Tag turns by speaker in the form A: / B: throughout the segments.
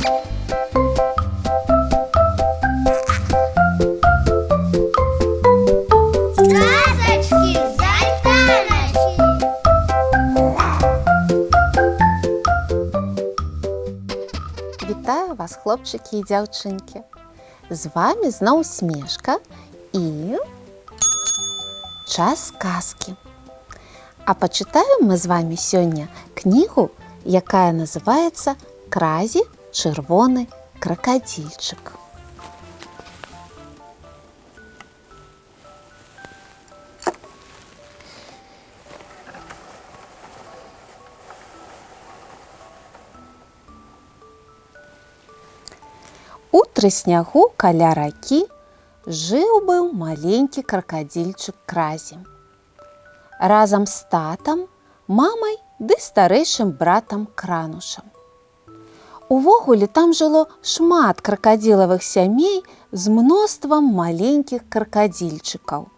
A: Казочки з Альтаночки.
B: Вітаю вас, хлопчики і дзяўчынкі! З вами зноў Смешка і час казкі. А пачытаем мы з вами сёння кнігу, якая называецца «Кразі чырвоны кракадзільчык». У трыснягу каля ракі жыў-быў маленькі кракадзільчык Кразі. Разам з татам, мамай ды старэйшым братам Кранушам. Увогуле там жыло шмат кракадзілавых сямей з мноствам маленькіх кракадзільчыкаў.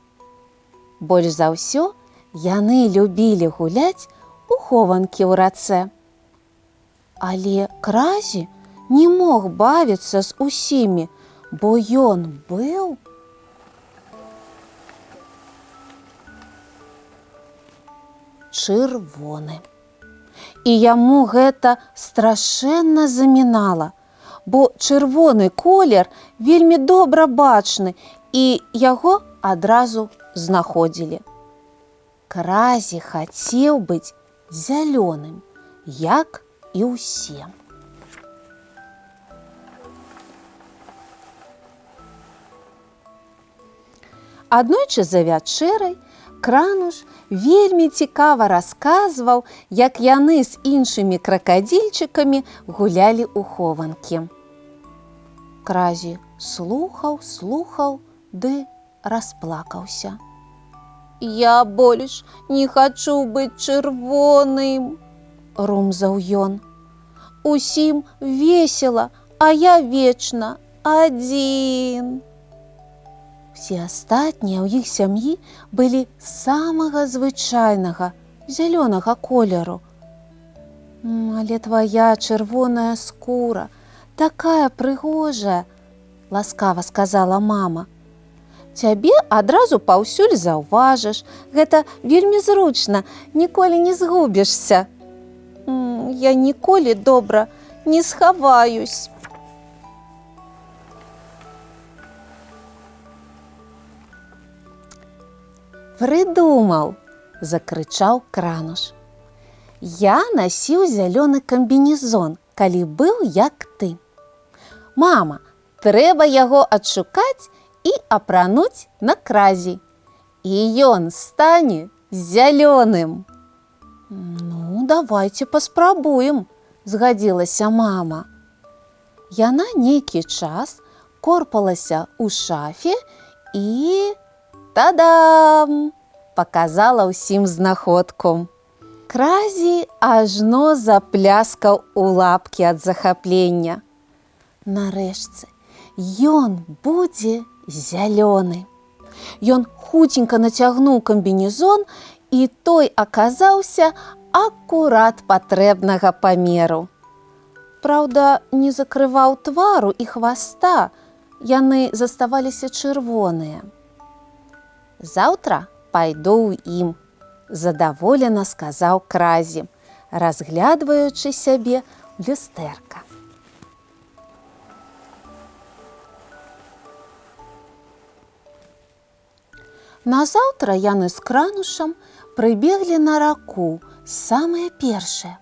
B: Больш за ўсё яны любілі гуляць у хованкі ў рацэ. Але Кразі не мог бавіцца з усімі, бо ён быў чырвоны. І яму гэта страшэнна замінала, бо чырвоны колер вельмі добра бачны, і яго адразу знаходзілі. Кразі хацеў быць зялёным, як і ўсе. Аднойчы за вячэрай Крануш вельмі цікава расказваў, як яны з іншымі кракадзільчыкамі гулялі ў хованкі. Кразі слухаў ды расплакаўся. «Я больш не хачу быць чырвоным», – румзаў ён. «Усім весела, а я вечна адзін». Усе астатнія ў іх сям'і былі самага звычайнага зялёнага колеру. «Але твая чырвоная скура такая прыгожая», – ласкава сказала мама. «Цябе адразу паўсюль заўважыш, гэта вельмі зручна, ніколі не згубішся». «Я ніколі добра не схаваюсь». «Прыдумаў!» – закрычаў Крануш. «Я насіў зялёны камбінезон, калі быў як ты. Мама, трэба яго адшукаць і апрануць на Кразі, і ён стане зялёным». «Ну, давайце паспрабуем», – згадзілася мама. Яна нейкі час корпалася ў шафе і «Та-дам!» – показала ўсім знаходку. Кразі ажно запляскаў у лапкі ад захаплення. Нарэшце, ён будзе зялёны. Ён хуценька нацягнуў камбінезон, і той аказаўся акурат патрэбнага памеру. Праўда, не закрываў твару і хваста, яны заставаліся чырвоныя. «Заўтра пайду ў ім», – задаволена сказаў Кразі, разглядваючы сябе ў люстэрка. Назаўтра яны з Кранушам прыбеглі на раку самае першае.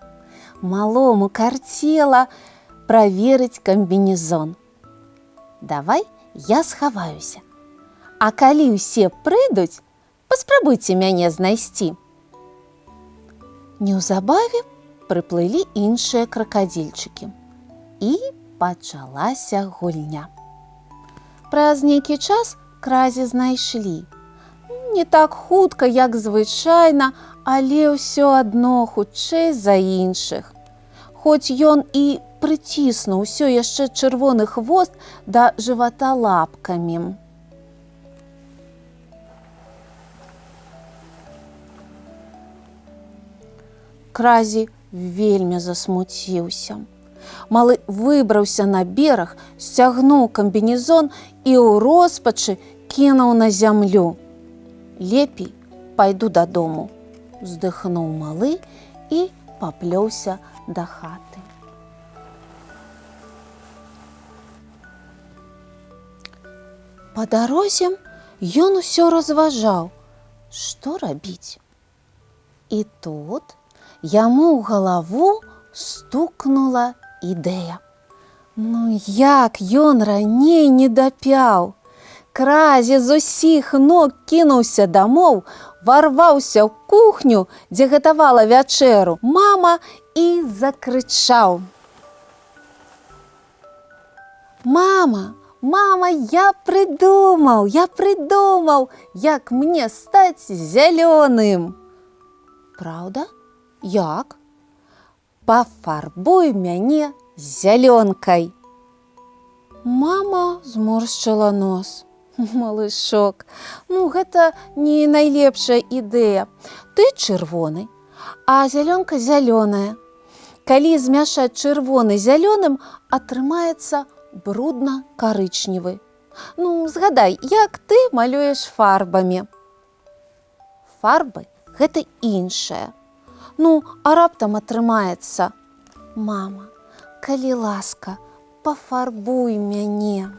B: Малому карцела праверыць камбінезон. «Давай я схаваюся. А калі ўсе прыйдуць, паспрабуйце мяне знайсці». Неўзабаве прыплылі іншыя кракадзільчыкі. І пачалася гульня. Праз нейкі час Кразі знайшлі. Не так хутка, як звычайна, але ўсё адно хутчэй за іншых. Хоць ён і прыціснуў усё яшчэ чырвоны хвост да жывата лапкамі. Кразі вельмі засмуціўся. Малы выбраўся на бераг, сцягнуў камбінезон і ў роспачы кінуў на зямлю. «Лепей пайду дадому», – уздыхнуў малы і паплёўся да хаты. Па дарозе ён усё разважаў, што рабіць. І тут яму ў галаву стукнула ідэя. Ну як ён раней не дапяў? Кразе з усіх ног кінуўся дамоў, варваўся ў кухню, дзе гатавала вячэру мама, і закрычаў: «Мама, мама, я придумаў, як мне стаць зялёным!» «Праўда? Як?» «Пафарбуй мяне зялёнкай!» Мама зморшчыла нос. «Малышок, гэта не найлепшая ідэя. Ты чырвоны, а зялёнка зялёная. Калі змяшаць чырвоны з зялёным, атрымаецца брудна-карычневы. Згадай, як ты малюеш фарбамі?» «Фарбы – гэта іншае. А раптам атрымаецца: мама, калі ласка, пафарбуй мяне!»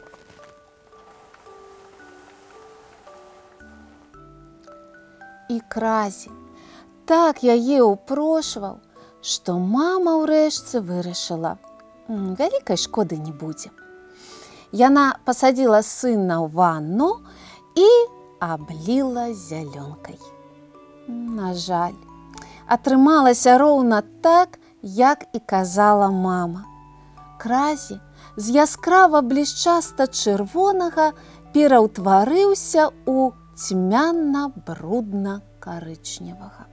B: І Кразе так яе ўпрошваў, што мама ўрэшце вырашыла: вялікай шкоды не будзе. Яна пасадзіла сына ў ванну і абліла зялёнкай. На жаль, атрымалася роўна так, як і казала мама. Кразе з яскрава блішчаста чырвонага пераўтварыўся ў цьмяна-брудна-карычневага.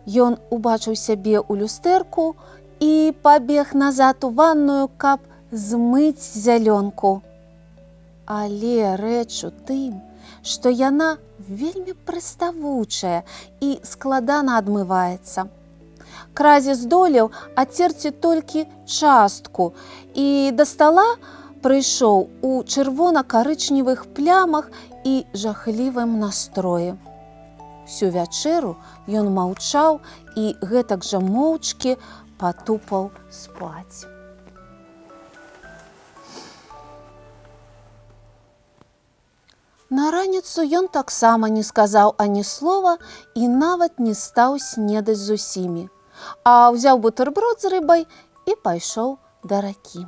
B: Ён убачыў сябе ў люстэрку і пабег назад у ванную, каб змыць зялёнку. Але рэч у тым, што яна вельмі прыставучая і складана адмываецца. Кразе здолеў адцерці толькі частку і да стала прыйшоў у чырвона-карычневых плямах і жахлівым настроі. Всю вячэру ён маўчаў і гэтак жа моўчкі патупаў спаць. На раніцу ён таксама не сказаў ані слова і нават не стаў снедаць з усімі, а ўзяў бутэрброд з рыбай і пайшоў да ракі.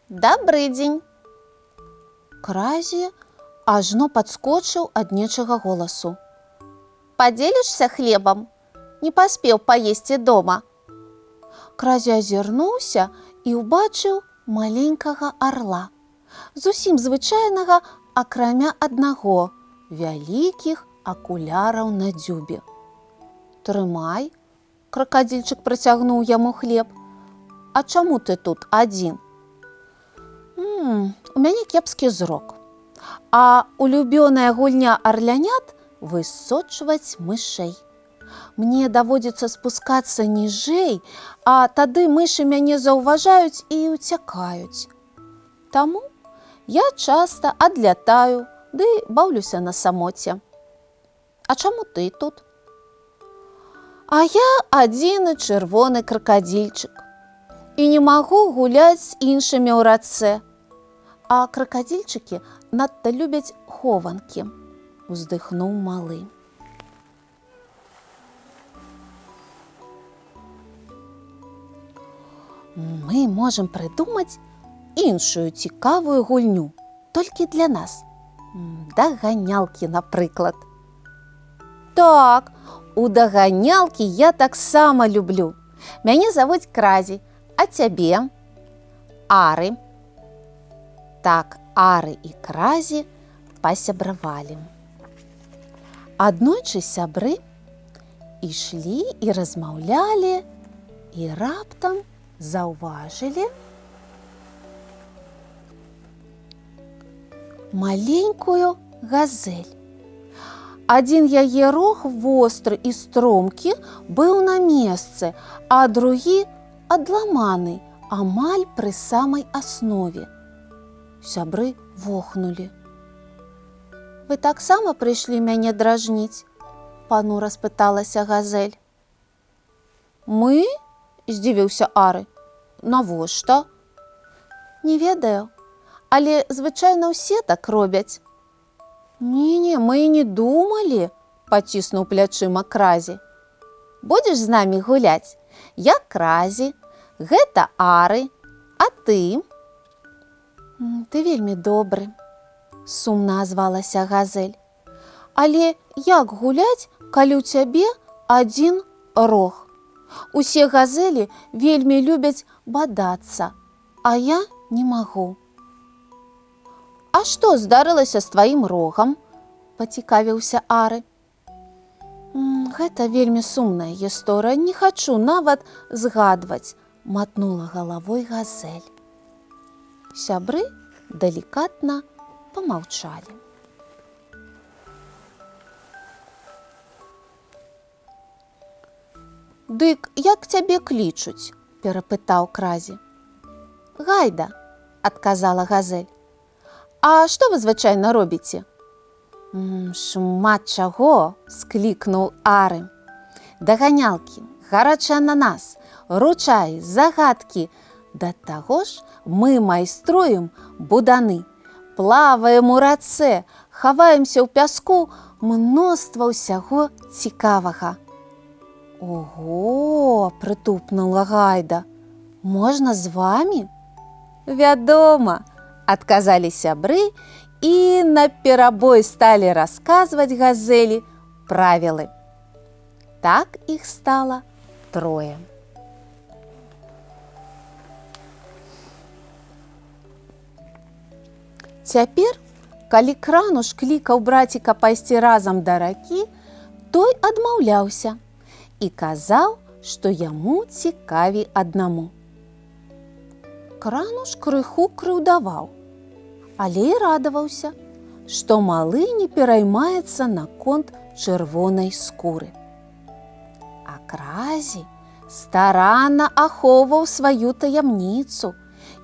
B: «Добрый дзень!» Кразе ажно падскочыў ад нечага голасу. «Падзелішся хлебам? Не паспеў паесці дома!» Кразе азірнуўся і ўбачыў маленькага арла, зусім звычайнага, акрамя аднаго – вялікіх акуляраў на дзюбе. «Трымай!» – кракадзільчык працягнуў яму хлеб. «А чаму ты тут адзін?» «У мяне кепскі зрок, а улюбёная гульня арлянят – высочваць мышэй. Мне даводзіцца спускацца ніжэй, а тады мышы мяне заўважаюць і ўцякаюць. Таму я часта адлятаю ды баўлюся на самоце. А чаму ты тут?» «А я адзіны чырвоны кракадзільчык і не магу гуляць з іншымі ў рацэ. А кракадзільчыкі надта любяць хованкі», – уздыхнуў малы. «Мы можам прыдумаць іншую цікавую гульню, толькі для нас. Даганялкі, напрыклад». «Так, у даганялкі я таксама люблю. Мяне завуць Кразі, а цябе?» «Ары». Так Ары і Кразі пасябравалі. Аднойчы сябры ішлі і размаўлялі, і раптам заўважылі маленькую газель. Адзін яе рог востры і стромкі быў на месцы, а другі адламаны амаль пры самай аснове. Сябры вохнулі. «Вы таксама прыйшлі мяне дражніць?» – панура спыталася Газель. «Мы?» – здзівіўся Ары. «Навошта?» «Не ведаю, але звычайна ўсе так робяць». «Не, мы і не думалі», – паціснуў плячыма Кразі. «Будзеш з намі гуляць? Я Кразі, гэта Ары, а ты?» «Ты вельмі добры», – сумна азвалася Газель. «Але як гуляць, калі ў цябе адзін рог? Усе газелі вельмі любяць бадацца, а я не магу». «А што здарылася з тваім рогам?» – пацікавіўся Ары. «Гэта вельмі сумная гісторыя, не хачу нават згадваць», – матнула галавой Газель. Сябры далікатна памаўчалі. «Дык як цябе клічуць?» – перапытаў Кразі. «Гайда», – адказала Газель. «А што вы звычайна робіце?» «Шмат чаго!» – склікнуў Ары. «Даганялкі, гарачы ананас, ручай, загадкі. Да таго ж мы майструем буданы, плаваем у рацэ, хаваемся ў пяску, мноства ўсяго цікавага». «Ого!» – прытупнула Гайда. «Можна з вамі?» «Вядома!» – адказалі сябры і наперабой сталі расказваць Газелі правілы. Так іх стала 3. Цяпер, калі Крануш клікаў браціка пайсці разам да ракі, той адмаўляўся і казаў, што яму цікавей аднаму. Крануш крыху крыўдаваў, але і радаваўся, што малы не пераймаецца наконт чырвонай скуры. А Кразі старанна ахоўваў сваю таямніцу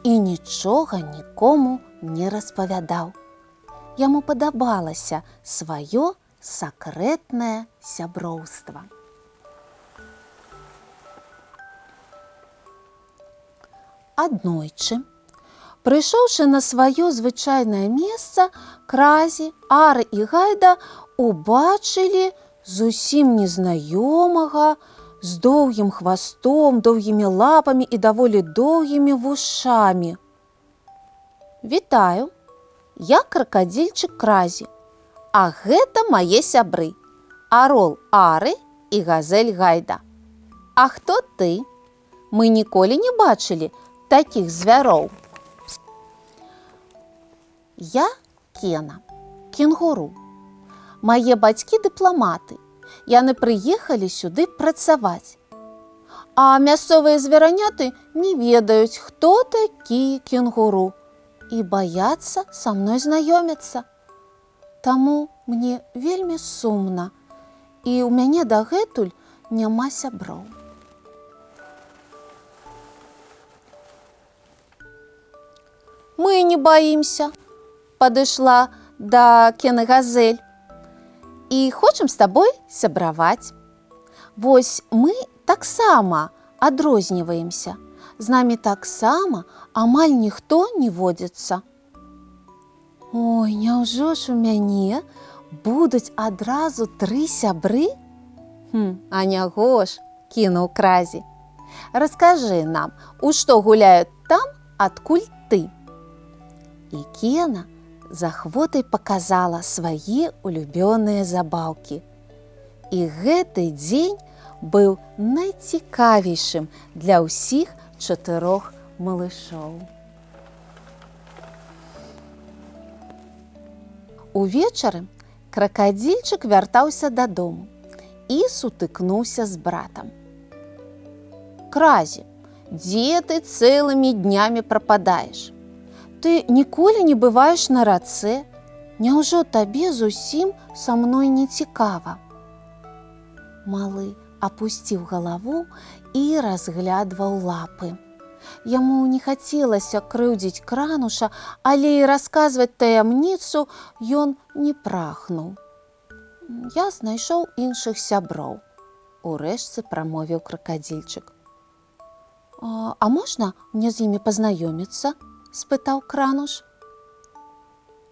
B: і нічога нікому не распавядаў. Яму падабалася сваё сакрэтнае сяброўства. Аднойчы, прыйшоўшы на сваё звычайнае месца, Кразі, Ары і Гайда убачылі зусім незнаёмага, з доўгім хвастом, доўгімі лапамі і даволі доўгімі вушамі. «Вітаю, я кракадзільчык Кразі, а гэта мае сябры, арол Ары і газель Гайда. А хто ты? Мы ніколі не бачылі такіх звяроў». «Я Кена, кенгуру. Мае бацькі дыпламаты. Яны прыехалі сюды працаваць. А мясцовыя звераняты не ведаюць, хто такі кенгуру, і баяцца са мной знаёміцца. Таму мне вельмі сумна, і ў мяне дагэтуль няма сяброў». «Мы не баімся», – падышла да Кены газель, «і хочам з табой сябраваць. Вось мы таксама адрозніваемся, з намі таксама амаль ніхто не водзіцца». «Ой, няўжо ж у мяне будуць адразу 3 сябры?» «А няго ж», – кінуў Кразі. «Раскажы нам, у што гуляюць там, адкуль ты?» І Кена з ахвотай паказала свае улюбёныя забаўкі. І гэты дзень быў найцікавейшым для ўсіх 4 малышоў. Увечары кракадзільчык вяртаўся дадому і сутыкнуўся з братам. «Кразі, дзе ты цэлымі днямі прападаеш? Ты ніколі не бываеш на рацэ, Няўжо табе зусім са мной не цікава? Малы апусціў галаву і разглядваў лапы. Яму не хацелася крыўдзіць Крануша, але і расказваць таямніцу ён не прагнуў. Я знайшоў іншых сяброў, урэшце прамовіў кракадзільчык. А можна мне з імі пазнаёміцца? Спытаў Крануш.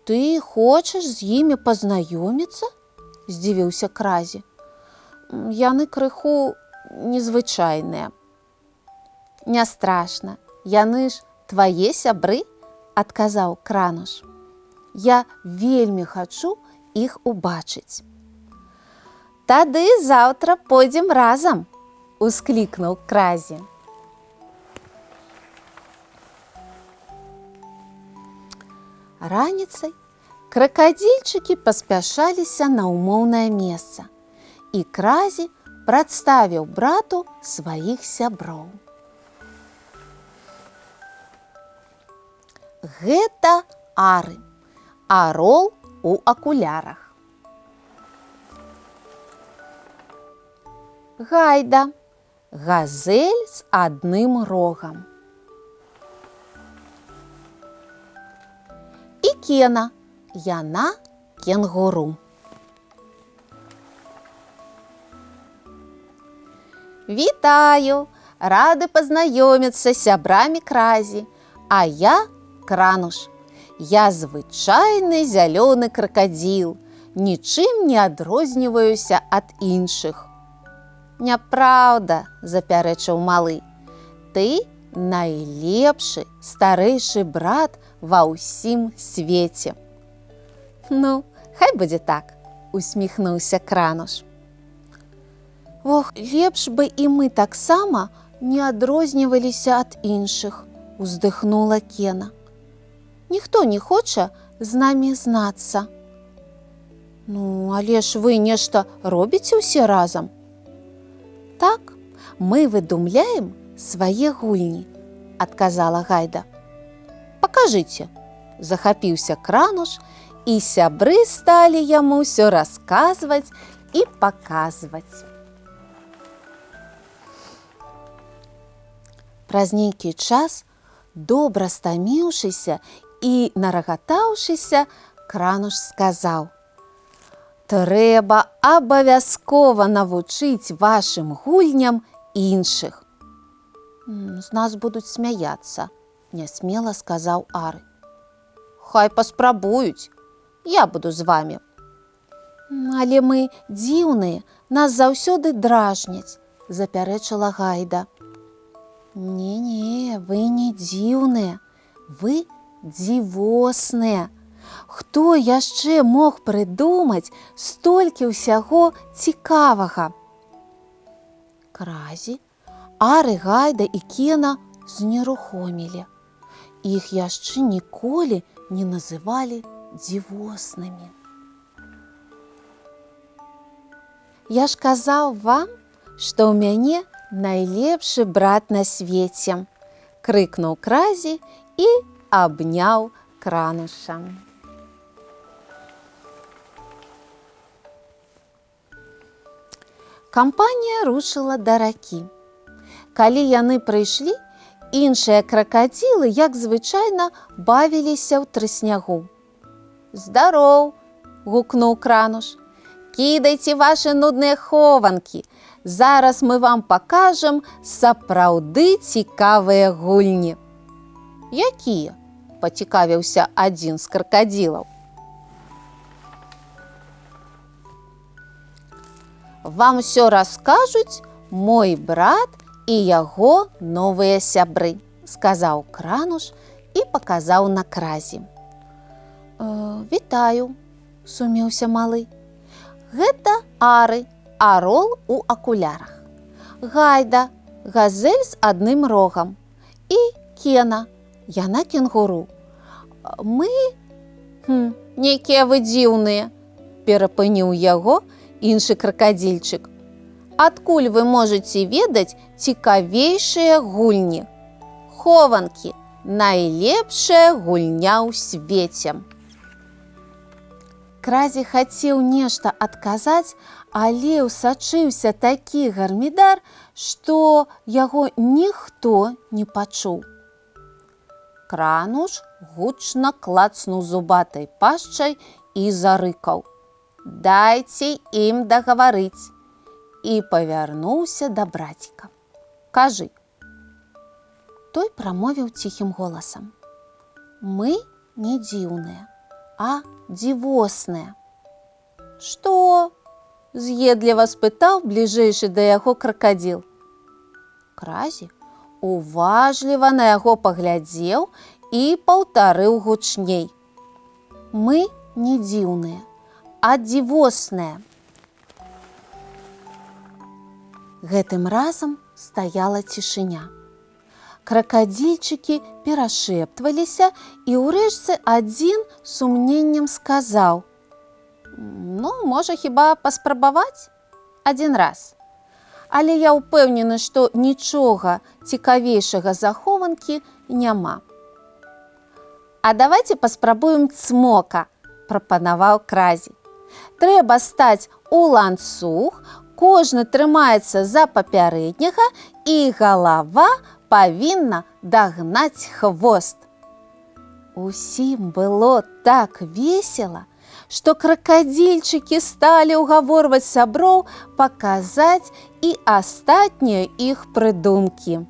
B: Ты хочаш з імі пазнаёміцца? Здзівіўся Кразі. Яны крыху незвычайныя. Не страшна, яны ж твае сябры, адказаў Крануш. Я вельмі хачу іх убачыць. Тады заўтра пойдзем разам, усклікнуў Кразі. Раніцай кракадзільчыкі паспяшаліся на ўмоўнае месца, і Кразі прадставіў брату сваіх сяброў. Гэта ары, арол у акулярах. Гайда, газель з адным рогам. І Кена, яна кенгуру. Вітаю, рады пазнаёміцца з сябрамі Кразі, а я Крануш. Я звычайны зялёны кракадзіл, нічым не адрозніваюся ад іншых. Няпраўда, запярэчыў малы. Ты найлепшы, старэйшы брат ва ўсім свеце. Ну, хай будзе так, усміхнуўся Крануш. Ох, лепш бы і мы таксама не адрозніваліся ад іншых, уздыхнула Кена. Ніхто не хоча з намі знацца. Ну, але ж вы нешта робіце ўсе разам? Так, мы выдумляем свае гульні, адказала Гайда. Пакажыце, захапіўся Крануш, і сябры сталі яму ўсё расказваць і паказваць. Праз нейкі час, добра стаміўшыся і нарагатаўшыся, Крануш сказаў: «Трэба абавязкова навучыць вашым гульням іншых». «З нас будуць смяяцца», – нясмела сказаў Ары. «Хай паспрабуюць, я буду з вамі». «Але мы дзіўныя, нас заўсёды дражняць», – запярэчыла Гайда. «Не-не, вы не дзіўныя, вы дзівосныя. Хто яшчэ мог прыдумаць столькі ўсяго цікавага?» Кразі, Ары, Гайда і Кена знерухомілі. Іх яшчэ ніколі не называлі дзівоснымі. «Я ж казаў вам, што ў мяне найлепшы брат на свеце», – крыкнуў Кразі і абняў Крануша. Кампанія рушыла да ракі. Калі яны прыйшлі, іншыя кракадзілы, як звычайна, бавіліся ў трыснягу. «Здароў!» – гукнуў Крануш. «Кідайце вашы нудныя хованкі. Зараз мы вам пакажам сапраўды цікавыя гульні». «Якія?» – пацікавіўся адзін з кракадзілаў. «Вам усё раскажуць мой брат і яго новыя сябры», – сказаў Крануш і паказаў на Кразі. «Вітаю», – сумеўся малы. «Гэта Ары, арол у акулярах. Гайда, газель з адным рогам. І Кена, яна кенгуру. Мы, нейкія вы дзіўныя», – перапыніў яго іншы кракадзільчык. «Адкуль вы можаце ведаць цікавейшыя гульні? Хованкі – найлепшая гульня ў свеце». Кразі хацеў нешта адказаць, але ўсачыўся такі гармідар, што яго ніхто не пачуў. Крануш гучна клацнуў зубатай пашчай і зарыкаў: «Дайце ім дагаварыць!» і павярнуўся да браціка. «Кажы!» Той прамовіў ціхім голасам: «Мы не дзіўныя, а дзівосныя». «Што?» – з'едліва спытаў бліжэйшы да яго кракадзіл. Кразі уважліва на яго паглядзеў і паўтарыў гучней: «Мы не дзіўныя, а дзівосныя». Гэтым разам стаяла цішыня. Кракадзільчыкі перашэптваліся, і ўрэшце адзін сумненнем сказаў: «Ну, можа, хіба паспрабаваць? Адзін раз. Але я ўпэўнены, што нічога цікавейшага за хованкі няма». «А давайце паспрабуем цмока», – прапанаваў Кразі. «Трэба стаць у ланцуг, кожны трымаецца за папярэдняга, і галава павінна дагнаць хвост». Усім было так весела, што кракадзільчыкі сталі ўгаворваць сяброў паказаць і астатнія іх прыдумкі.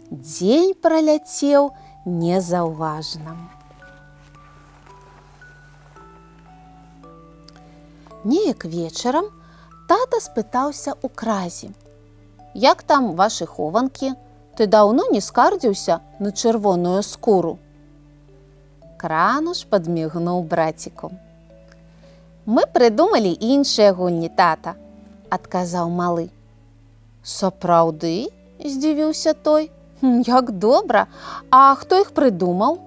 B: Дзень праляцеў незаўважна. Неяк вечарам тата спытаўся ў Кразі: «Як там вашы хованкі? Ты даўно не скардзіўся на чырвоную скуру?» Крануш падмігнуў браціку. «Мы прыдумалі іншыя гульні, тата», – адказаў малы. «Сапраўды?» – здзівіўся той. «Як добра! А хто іх прыдумаў?»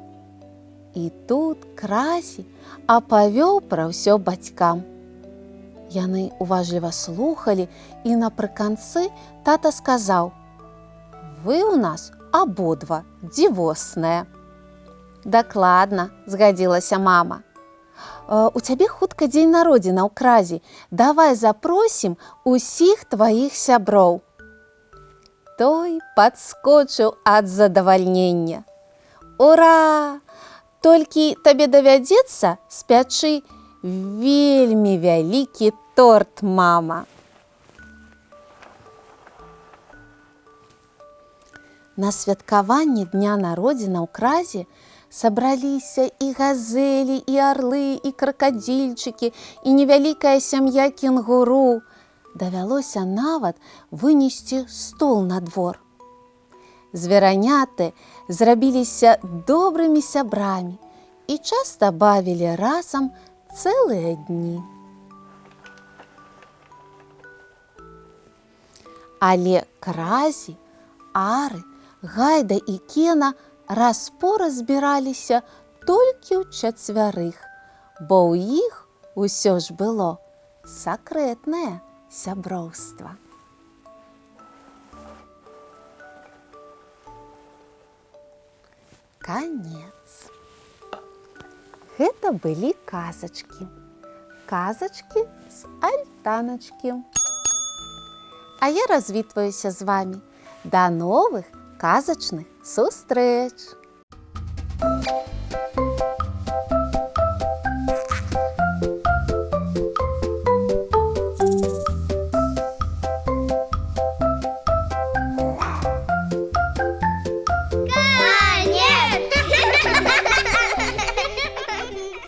B: І тут Кразі апавёў пра ўсё бацькам. Яны уважліва слухалі, і напрыканцы тата сказаў: «Вы ў нас абодва дзівосныя». «Дакладна», – згадзілася мама. «У цябе хутка дзень народзінаў, Кразі. Давай запросім усіх тваіх сяброў». Той падскочыў ад задавальнення. «Ура! Толькі табе давядзецца спячы вельмі вялікі торт, мама». На святкаванне дня народзінаў Кразі сабраліся і газелі, і арлы, і кракадзільчыкі, і невялікая сям'я кенгуру. Давялося нават вынесці стол на двор. Звераняты зрабіліся добрымі сябрамі і часта бавілі разам цэлыя дні. Але Кразі, Ары, Гайда і Кена раз-пораз збіраліся толькі ўчацвярых, бо ў іх усё ж было сакрэтнае сяброўства. Канец. Гэта былі казачкі. Казачкі з альтаначкі. А я развітваюся з вамі. Да новых казачных сустрэч!